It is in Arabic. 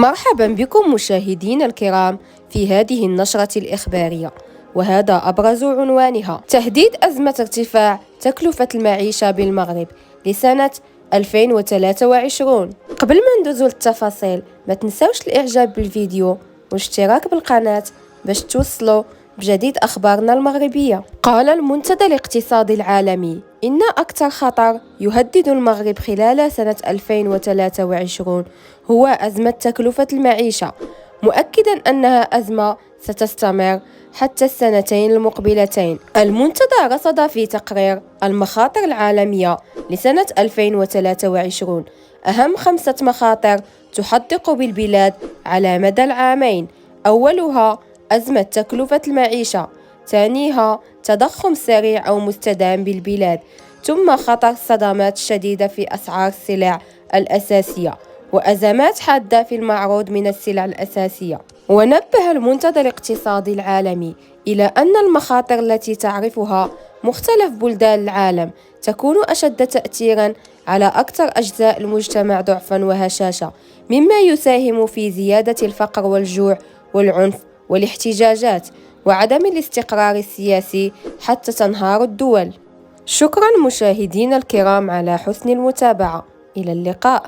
مرحبا بكم مشاهدينا الكرام في هذه النشرة الإخبارية، وهذا أبرز عنوانها: تهديد أزمة ارتفاع تكلفة المعيشة بالمغرب لسنة 2023. قبل ما ندوزو للتفاصيل، ما تنسوش الإعجاب بالفيديو والاشتراك بالقناة باش توصلوا بجديد أخبارنا المغربية. قال المنتدى الاقتصادي العالمي إن أكثر خطر يهدد المغرب خلال سنة 2023 هو أزمة تكلفة المعيشة، مؤكدا أنها أزمة ستستمر حتى السنتين المقبلتين. المنتدى رصد في تقرير المخاطر العالمية لسنة 2023 أهم 5 مخاطر تحدق بالبلاد على مدى العامين. أولها أزمة تكلفة المعيشة، ثانيها تضخم سريع أو مستدام بالبلاد، ثم خطر الصدمات الشديدة في أسعار السلع الأساسية وأزمات حادة في المعروض من السلع الأساسية. ونبه المنتدى الاقتصادي العالمي إلى أن المخاطر التي تعرفها مختلف بلدان العالم تكون أشد تأثيرا على أكثر أجزاء المجتمع ضعفا وهشاشة، مما يساهم في زيادة الفقر والجوع والعنف والاحتجاجات وعدم الاستقرار السياسي حتى تنهار الدول. شكرا مشاهدينا الكرام على حسن المتابعة، إلى اللقاء.